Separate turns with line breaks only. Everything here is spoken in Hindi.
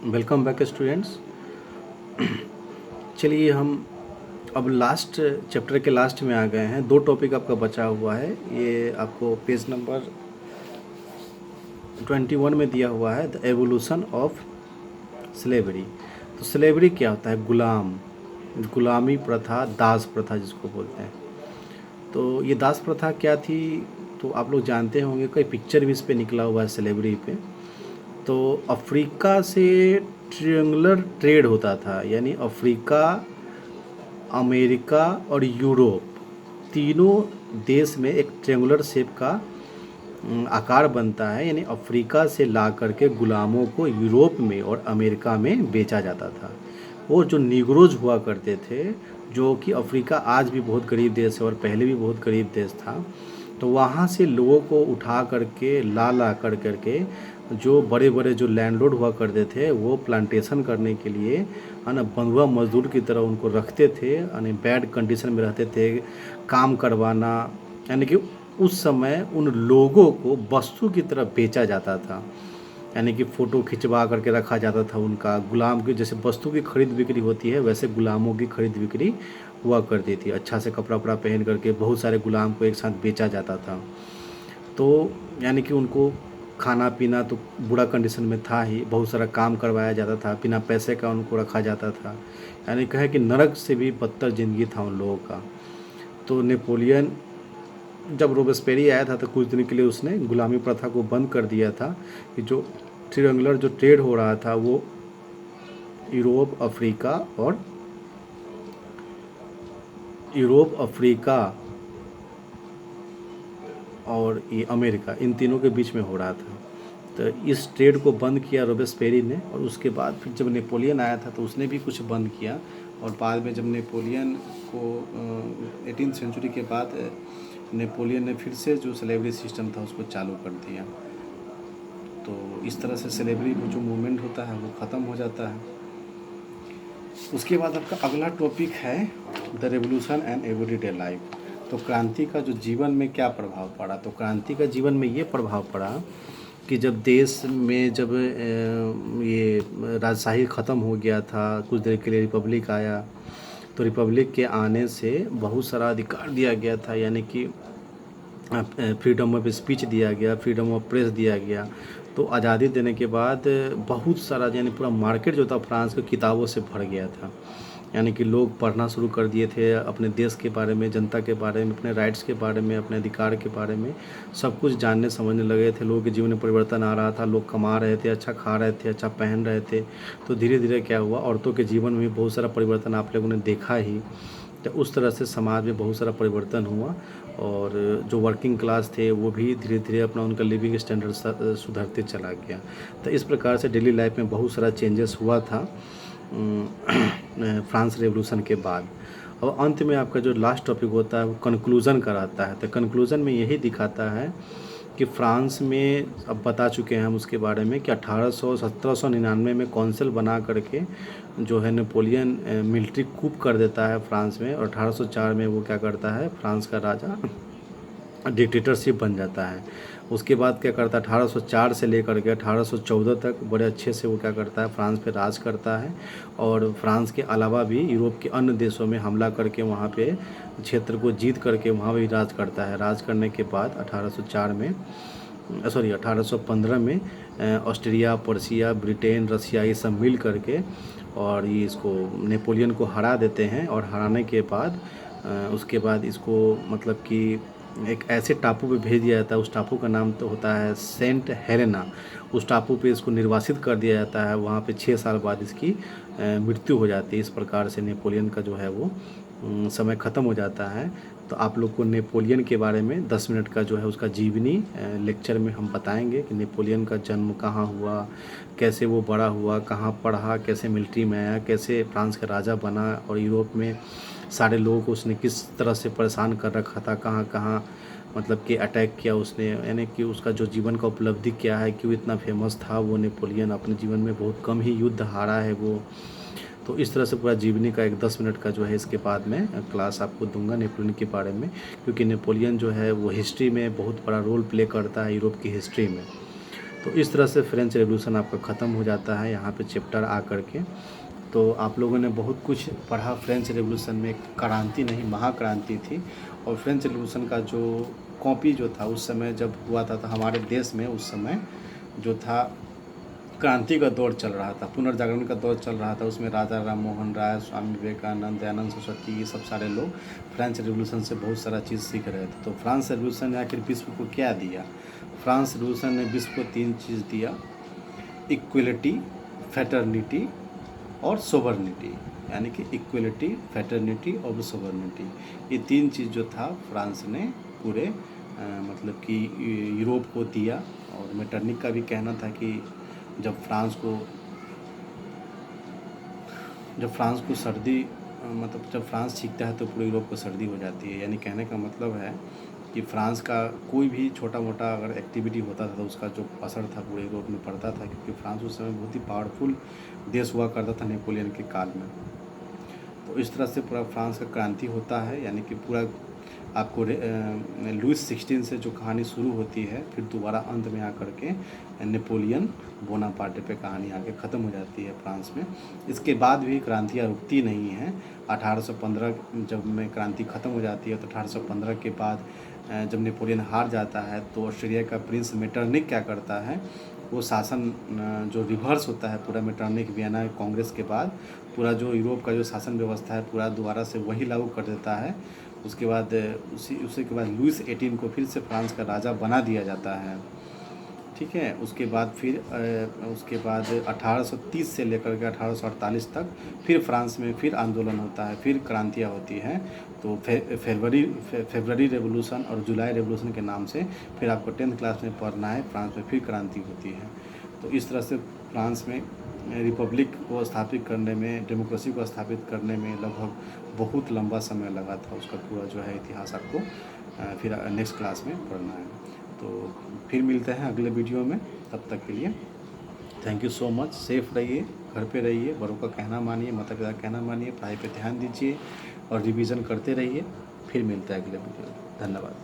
Welcome back students. चलिए हम अब लास्ट चैप्टर के लास्ट में आ गए हैं। दो टॉपिक आपका बचा हुआ है। ये आपको पेज नंबर 21 में दिया हुआ है, द एवोल्यूशन ऑफ स्लेवरी। तो स्लेवरी क्या होता है? गुलामी प्रथा, दास प्रथा जिसको बोलते हैं। तो ये दास प्रथा क्या थी? तो आप लोग जानते होंगे, कई पिक्चर भी इस पे निकला हुआ है स्लेवरी पे। तो अफ्रीका से ट्रियंगुलर ट्रेड होता था, यानी अफ्रीका, अमेरिका और यूरोप तीनों देश में एक ट्रियंगुलर शेप का आकार बनता है। यानी अफ्रीका से ला करके गुलामों को यूरोप में और अमेरिका में बेचा जाता था। वो जो निग्रोज हुआ करते थे, जो कि अफ्रीका आज भी बहुत गरीब देश है और पहले भी बहुत गरीब देश था, तो वहाँ से लोगों को उठा करके ला कर करके जो बड़े बड़े जो लैंडलॉर्ड हुआ करते थे, वो प्लांटेशन करने के लिए है ना बंधुआ मजदूर की तरह उनको रखते थे। यानी बैड कंडीशन में रहते थे, काम करवाना, यानी कि उस समय उन लोगों को वस्तु की तरह बेचा जाता था। यानी कि फ़ोटो खिंचवा करके रखा जाता था उनका। गुलाम की जैसे वस्तु की खरीद बिक्री होती है, वैसे गुलामों की खरीद बिक्री हुआ करती थी। अच्छा से कपड़ा वपड़ा पहन करके बहुत सारे गुलाम को एक साथ बेचा जाता था। तो यानी कि उनको खाना पीना तो बुरा कंडीशन में था ही, बहुत सारा काम करवाया जाता था, बिना पैसे का उनको रखा जाता था। यानी कहे कि नरक से भी बदतर ज़िंदगी था उन लोगों का। तो नेपोलियन जब रोबेस्पेरी आया था तो कुछ दिन के लिए उसने गुलामी प्रथा को बंद कर दिया था कि जो ट्रियंगुलर जो ट्रेड हो रहा था वो यूरोप, अफ्रीका और ये अमेरिका, इन तीनों के बीच में हो रहा था। तो इस ट्रेड को बंद किया रोबेस्पेरी ने। और उसके बाद फिर जब नेपोलियन आया था तो उसने भी कुछ बंद किया। और बाद में जब नेपोलियन को 18th सेंचुरी के बाद नेपोलियन ने फिर से जो स्लेवरी सिस्टम था उसको चालू कर दिया। तो इस तरह से स्लेवरी जो मूवमेंट होता है वो ख़त्म हो जाता है। उसके बाद आपका अगला टॉपिक है the revolution and everyday life. तो क्रांति का जो जीवन में क्या प्रभाव पड़ा? तो क्रांति का जीवन में ये प्रभाव पड़ा कि जब देश में जब ये राजशाही ख़त्म हो गया था, कुछ देर के लिए रिपब्लिक आया, तो रिपब्लिक के आने से बहुत सारा अधिकार दिया गया था। यानी कि फ्रीडम ऑफ स्पीच दिया गया, फ्रीडम ऑफ प्रेस दिया गया। तो आज़ादी देने के बाद बहुत सारा, यानी पूरा मार्केट जो था फ्रांस के किताबों से भर गया था। यानी कि लोग पढ़ना शुरू कर दिए थे अपने देश के बारे में, जनता के बारे में, अपने राइट्स के बारे में, अपने अधिकार के बारे में सब कुछ जानने समझने लगे थे। लोगों के जीवन में परिवर्तन आ रहा था, लोग कमा रहे थे, अच्छा खा रहे थे, अच्छा पहन रहे थे। तो धीरे धीरे क्या हुआ, औरतों के जीवन में भी बहुत सारा परिवर्तन आप लोगों ने देखा ही। तो उस तरह से समाज में बहुत सारा परिवर्तन हुआ। और जो वर्किंग क्लास थे वो भी धीरे धीरे अपना उनका लिविंग स्टैंडर्ड सुधरते चला गया। तो इस प्रकार से डेली लाइफ में बहुत सारा चेंजेस हुआ था फ्रांस रेवोल्यूशन के बाद। और अंत में आपका जो लास्ट टॉपिक होता है वो कंक्लूज़न कराता है। तो कंक्लूज़न में यही दिखाता है कि फ्रांस में, अब बता चुके हैं हम उसके बारे में, कि 1799 में कौंसिल बना करके जो है नेपोलियन मिलिट्री कूप कर देता है फ्रांस में। और 1804 में वो क्या करता है, फ्रांस का राजा डिक्टेटरशिप बन जाता है। उसके बाद क्या करता है, 1804 से लेकर के 1814 तक बड़े अच्छे से वो क्या करता है, फ्रांस पे राज करता है। और फ्रांस के अलावा भी यूरोप के अन्य देशों में हमला करके वहाँ पे क्षेत्र को जीत करके वहाँ भी राज करता है। राज करने के बाद 1815 में ऑस्ट्रिया, पर्शिया, ब्रिटेन, रसिया ये सब मिल करके और ये इसको नेपोलियन को हरा देते हैं। और हराने के बाद उसके बाद इसको मतलब कि एक ऐसे टापू पे भेज दिया जाता है, उस टापू का नाम तो होता है सेंट हेलेना। उस टापू पे इसको निर्वासित कर दिया जाता है। वहाँ पे 6 साल बाद इसकी मृत्यु हो जाती है। इस प्रकार से नेपोलियन का जो है वो समय ख़त्म हो जाता है। तो आप लोग को नेपोलियन के बारे में 10 मिनट का जो है उसका जीवनी लेक्चर में हम बताएंगे कि नेपोलियन का जन्म कहाँ हुआ, कैसे वो बड़ा हुआ, कहाँ पढ़ा, कैसे मिलिट्री में आया, कैसे फ्रांस का राजा बना, और यूरोप में सारे लोगों को उसने किस तरह से परेशान कर रखा था, कहाँ कहाँ मतलब कि अटैक किया उसने। यानी कि उसका जो जीवन का उपलब्धि क्या है, क्यों इतना फेमस था वो नेपोलियन, अपने जीवन में बहुत कम ही युद्ध हारा है वो। तो इस तरह से पूरा जीवनी का एक 10 मिनट का जो है इसके बाद में क्लास आपको दूंगा नेपोलियन के बारे में। क्योंकि नेपोलियन जो है वो हिस्ट्री में बहुत बड़ा रोल प्ले करता है यूरोप की हिस्ट्री में। तो इस तरह से फ्रेंच रेवोल्यूशन आपका ख़त्म हो जाता है यहाँ पे चैप्टर आ कर के। तो आप लोगों ने बहुत कुछ पढ़ा। फ्रेंच रेवोल्यूशन में क्रांति नहीं, महाक्रांति थी। और फ्रेंच रेवोल्यूशन का जो कॉपी जो था उस समय जब हुआ था, तो हमारे देश में उस समय जो था क्रांति का दौर चल रहा था, पुनर्जागरण का दौर चल रहा था। उसमें राजा राम मोहन राय, स्वामी विवेकानंद, दयानंद सरस्वती, ये सब सारे लोग फ्रेंच रेवोल्यूशन से बहुत सारा चीज़ सीख रहे थे। तो फ्रांस रेवोल्यूशन ने आखिर विश्व को क्या दिया? फ्रांस रेवोल्यूशन ने विश्व को 3 चीज़ दिया: इक्वलिटी, फ्रेटर्निटी और सोवर्निटी। यानी कि इक्वलिटी, फ्रेटर्निटी और सोवर्निटी, ये 3 चीज़ जो था फ्रांस ने पूरे मतलब कि यूरोप को दिया। और मेटरनिक का भी कहना था कि जब फ्रांस को सर्दी मतलब जब फ्रांस सीखता है तो पूरे यूरोप को सर्दी हो जाती है। यानी कहने का मतलब है कि फ्रांस का कोई भी छोटा मोटा अगर एक्टिविटी होता था तो उसका जो असर था पूरे यूरोप में पड़ता था, क्योंकि फ्रांस उस समय बहुत ही पावरफुल देश हुआ करता था नेपोलियन के काल में। तो इस तरह से पूरा फ्रांस का क्रांति होता है। यानी कि पूरा आपको लुइस 16 से जो कहानी शुरू होती है, फिर दोबारा अंत में आकर के नेपोलियन बोनापार्टे पे कहानी आके ख़त्म हो जाती है फ्रांस में। इसके बाद भी क्रांतियाँ रुकती नहीं हैं। 1815 जब में क्रांति ख़त्म हो जाती है, तो 1815 के बाद जब नेपोलियन हार जाता है तो ऑस्ट्रिया का प्रिंस मेटरनिक क्या करता है, वो शासन जो रिवर्स होता है पूरा, मेटरनिक वियना कांग्रेस के बाद पूरा जो यूरोप का जो शासन व्यवस्था है पूरा दोबारा से वही लागू कर देता है। उसके बाद उसी के बाद लुइस 18 को फिर से फ्रांस का राजा बना दिया जाता है। ठीक है। उसके बाद 1830 से लेकर के 1848 तक फिर फ्रांस में फिर आंदोलन होता है, फिर क्रांतियाँ होती हैं। तो फरवरी रेवोल्यूशन और जुलाई रेवोल्यूशन के नाम से फिर आपको 10th क्लास में पढ़ना है। फ्रांस में फिर क्रांति होती है। तो इस तरह से फ्रांस में रिपब्लिक को स्थापित करने में, डेमोक्रेसी को स्थापित करने में लगभग बहुत लंबा समय लगा था। उसका पूरा जो है इतिहास आपको फिर नेक्स्ट क्लास में पढ़ना है। तो फिर मिलते हैं अगले वीडियो में। तब तक के लिए thank you so much. Safe रहिए, घर पे रहिए, बड़ों का कहना मानिए, माता पिता का कहना मानिए, पढ़ाई पे ध्यान दीजिए और रिवीजन करते रहिए। फिर मिलते हैं अगले वीडियो में। धन्यवाद।